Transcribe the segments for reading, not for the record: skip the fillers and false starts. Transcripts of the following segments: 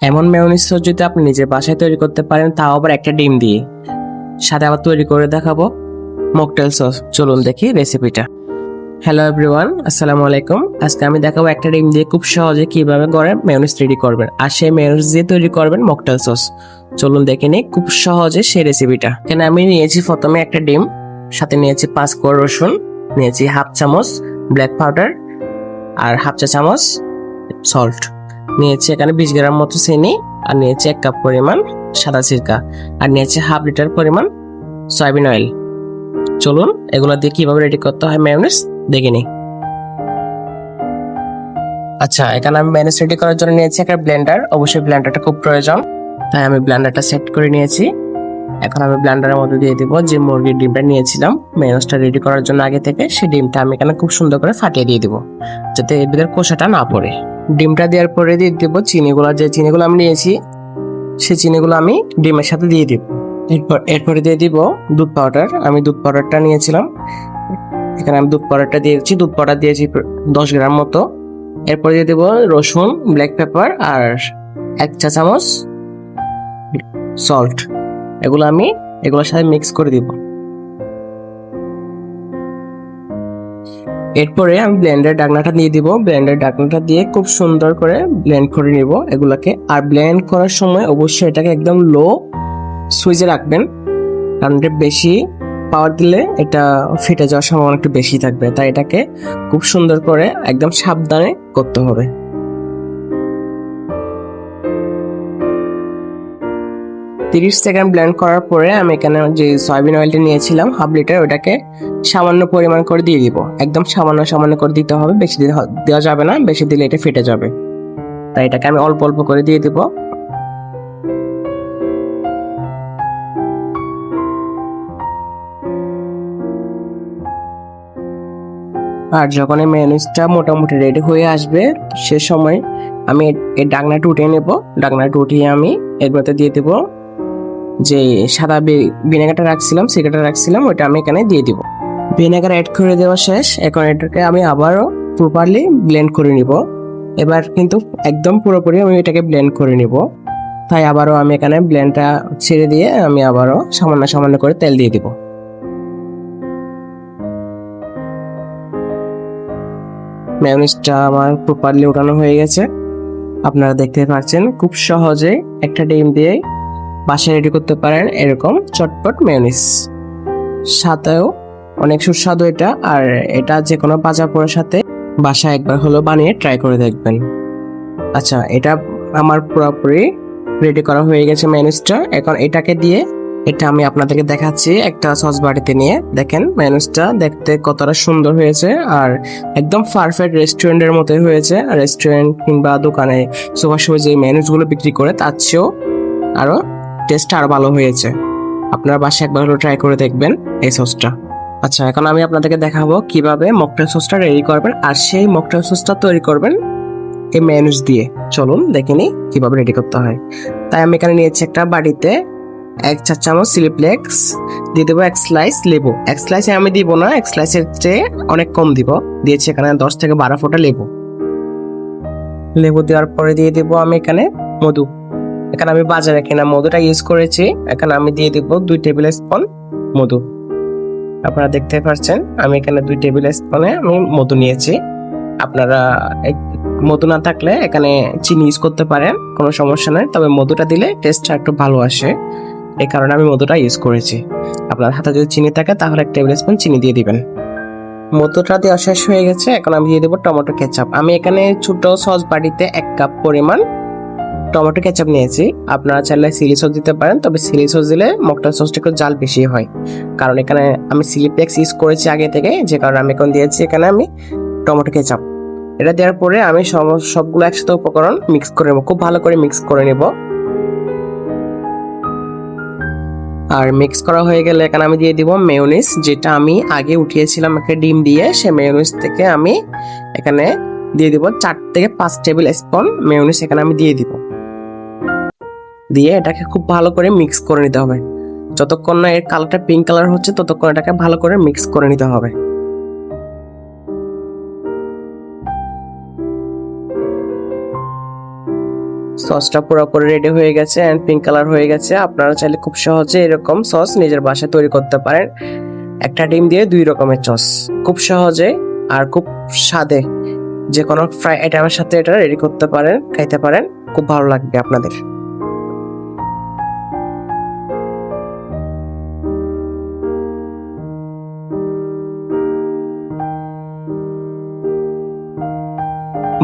এমন mayonnaise sauce যদি আপনি নিজের বাসায় তৈরি করতে পারেন, তাও আবার একটা ডিম দিয়ে, সাথে আবার তৈরি করে দেখাবো মকটেল সস। চলুন দেখি রেসিপিটা। হ্যালো এভরিওয়ান, আসসালামু আলাইকুম। আজকে আমি দেখাবো একটা ডিম দিয়ে খুব সহজে কিভাবে ঘরে মেয়োনিজ রেডি করবেন, আর সেই মেয়োনিজ দিয়ে তৈরি করবেন মকটেল সস। চলুন দেখে নিই খুব সহজে সেই রেসিপিটা। এখানে আমি নিয়েছি প্রথমে একটা ডিম, সাথে নিয়েছি 5 কোয়া রসুন, নিয়েছি হাফ চামচ ব্ল্যাক পাউডার আর হাফ চা চামচ সল্ট, নিয়েছি এখানে 20 গ্রাম মতো চিনি, আর নিয়েছি 1 কাপ পরিমাণ সাদা সিরকা, আর নিয়েছি হাফ লিটার পরিমাণ সয়াবিন অয়েল। চলুন এগুলো দিয়ে কিভাবে রেডি করতে হয় মেয়োনিজ দেখে নিই। আচ্ছা, এখানে আমি মেয়োনিজ রেডি করার জন্য নিয়েছি একটা ব্লেন্ডার। অবশ্যই ব্লেন্ডারটা খুব প্রয়োজন, তাই আমি ব্লেন্ডারটা সেট করে নিয়েছি। এখন আমি ব্লেন্ডারের মধ্যে দিয়ে দিব যে মুরগির ডিমটা নিয়েছিলাম মেয়োনিজটা রেডি করার জন্য আগে থেকে, সেই ডিমটা আমি এখানে খুব সুন্দর করে ফাটিয়ে দিয়ে দিব, যাতে এর ভিতরে খোসাটা না পড়ে। ডিমটা দেওয়ার পরে দিয়ে দিব চিনিগুলো, যে চিনিগুলো আমি নিয়েছি সেই চিনিগুলো আমি ডিমের সাথে দিয়ে দিব। এরপরে দিয়ে দিব দুধ পাউডার। আমি দুধ পাউডারটা নিয়েছিলাম, এখানে আমি দুধ পাউডারটা দিয়েছি। দুধ পাউডার দিয়েছি 10 গ্রাম মতো। এরপরে দিয়ে দিব রসুন, ব্ল্যাক পেপার আর 1 চা চামচ সল্ট। এগুলোর সাথে মিক্স করে দিব। এরপরে আমি ব্লেন্ডার ঢাকনাটা দিয়ে দিব। ব্লেন্ডার ঢাকনাটা দিয়ে খুব সুন্দর করে ব্লেন্ড করে নিব এগুলাকে। আর ব্লেন্ড করার সময় অবশ্যই এটাকে একদম লো সুইচে রাখবেন, কারণ এটা বেশি পাওয়ার দিলে এটা ফেটে যাওয়ার সম্ভাবনা একটু বেশি থাকবে, তাই এটাকে খুব সুন্দর করে একদম সাবধানে করতে হবে। 30 সেকেন্ড ব্লেন্ড করার পরে আমি এখানে যে সয়াবিন অয়েলটা নিয়েছিলাম হাফ লিটার, ওটাকে সামান্য পরিমাণ করে দিয়ে দিব। একদম সামান্য সামান্য করে দিতে হবে, বেশি দেওয়া যাবে না, বেশি দিলে এটা ফেটে যাবে। তাই এটাকে আমি অল্প অল্প করে দিয়ে দিব। আর যখন এই মেয়োনিজটা মোটামুটি রেডি হয়ে আসবে, সে সময় আমি এই ঢাকনাটা উঠিয়ে নেব। ঢাকনাটা উঠিয়ে আমি এর মধ্যে দিয়ে দেব যে সাদা ভিনেগারটা রাখছিলাম, ওইটা আমি এখানে দিয়ে দিব। ভিনেগার অ্যাড করে দেওয়া শেষ। এখন এটাকে আমি আবারও প্রপারলি ব্লেন্ড করে নিব। এবার কিন্তু একদম পুরোপুরি আমি এটাকে ব্লেন্ড করে নিব, তাই আবারও আমি এখানে ব্লেন্ডটা ছেড়ে দিয়ে আমি আবারও সামান্য সামান্য করে তেল দিয়ে দিব। মেয়োনিজটা আমার প্রপারলি উঠানো হয়ে গেছে। আপনারা দেখতে পাচ্ছেন খুব সহজে একটা ডিম দিয়ে বাসায় রেডি করতে পারেন এরকম চটপট মেয়োনিজ। সাথেও অনেক সুস্বাদু এটা, আর এটা যে কোনো ভাজা পোড়ার সাথে বাসায় একবার হলো বানিয়ে ট্রাই করে দেখবেন। আচ্ছা, এটা আমার পুরোপুরি রেডি করা হয়ে গেছে মেয়োনিজটা। এখন এটাকে দিয়ে আমি আপনাদেরকে দেখাচ্ছি একটা সস বাটিতে নিয়ে। দেখেন মেয়োনিজটা দেখতে কতটা সুন্দর হয়েছে, আর একদম পারফেক্ট রেস্টুরেন্টের মতোই হয়েছে। রেস্টুরেন্ট কিংবা দোকানে সুপার যে মেয়োনিজগুলো বিক্রি করে তার চেয়েও আরো টেস্ট আরো ভালো হয়েছে। আপনার বাসায় একবার হলো ট্রাই করে দেখবেন এই সসটা। আচ্ছা, এখন আমি আপনাদেরকে দেখাবো কিভাবে মকটেল সসটা রেডি করবেন, আর সেই মকটেল সসটা তৈরি করবেন এই মেয়োনিজ দিয়ে। চলুন দেখে নিই কিভাবে রেডি করতে হয়। তাই আমি এখানে নিয়েছি একটা বাটিতে 1 চা চামচ চিলি ফ্লেক্স, দিয়ে দেবো 1 স্লাইস লেবু। 1 স্লাইসে আমি দিব না, 1 স্লাইসের চেয়ে অনেক কম দিব। দিয়েছি এখানে 10 থেকে 12 ফোঁটা লেবু দেওয়ার পরে দিয়ে দেবো আমি এখানে মধু। এখানে আমি বাজারে কেনা মধুটা ইউজ করেছি। এখানে আমি দিয়ে দিব 2 টেবিল স্পুন মধু। আপনারা দেখতে পাচ্ছেন আমি এখানে 2 টেবিল স্পুনে আমি মধু নিয়েছি। আপনারা মধু না থাকলে এখানে চিনি ইউজ করতে পারেন, কোনো সমস্যা নেই, তবে মধুটা দিলে টেস্টটা একটু ভালো আসে, এই কারণে আমি মধুটা ইউজ করেছি। আপনার হাতে যদি চিনি থাকে তাহলে 1 টেবিল স্পুন চিনি দিয়ে দিবেন। মধুটা দেওয়া শেষ হয়ে গেছে। এখন আমি দিয়ে দেবো টমেটো কেচাপ। আমি এখানে ছোট সস বাটিতে 1 কাপ পরিমাণ টমেটো কেচাপ নিয়েছি। আপনারা চাইলে চিলি সস দিতে পারেন, তবে চিলি সস দিলে মকটেল সসটা একটু জাল বেশি হয়, কারণ এখানে আমি চিলি ফ্লেক্স ইউজ করেছি আগে থেকে, যে কারণে আমি এখন দিয়েছি এখানে আমি টমেটো কেচাপ। এটা দেওয়ার পরে আমি সবগুলো একসাথে উপকরণ মিক্স করে নেব, খুব ভালো করে মিক্স করে নেব। আর মিক্স করা হয়ে গেলে এখানে আমি দিয়ে দিব মেয়োনিজ, যেটা আমি আগে উঠিয়েছিলাম একটা ডিম দিয়ে। সেই মেয়োনিজ থেকে আমি এখানে দিয়ে দিব 4 থেকে 5 টেবিল স্পুন মেয়োনিজ এখানে আমি দিয়ে দিব। দিয়ে এটাকে খুব ভালো করে মিক্স করে নিতে হবে। যতক্ষণ না এর কালারটা পিঙ্ক কালার হচ্ছে ততক্ষণ এটাকে ভালো করে মিক্স করে নিতে হবে। সসটা পুরোপুরি রেডি হয়ে গেছে এন্ড পিঙ্ক কালার হয়ে গেছে। আপনারা চাইলে খুব সহজে এরকম সস নিজের বাসায় তৈরি করতে পারেন। একটা ডিম দিয়ে 2 রকমের সস, খুব সহজে আর খুব স্বাদে যে কোনো ফ্রাই আইটেমের সাথে এটা রেডি করতে পারেন, খাইতে পারেন, খুব ভালো লাগবে আপনাদের।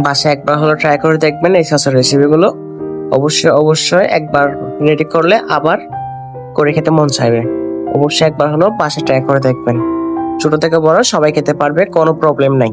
বাসায় একবার হলো ট্রাই করে দেখবেন এই সসের রেসিপিগুলো। অবশ্যই অবশ্যই একবার রেডি করলে আবার করে খেতে মন চাইবে। অবশ্যই একবার হলো বাসায় ট্রাই করে দেখবেন। ছোট থেকে বড় সবাই খেতে পারবে, কোনো প্রবলেম নাই।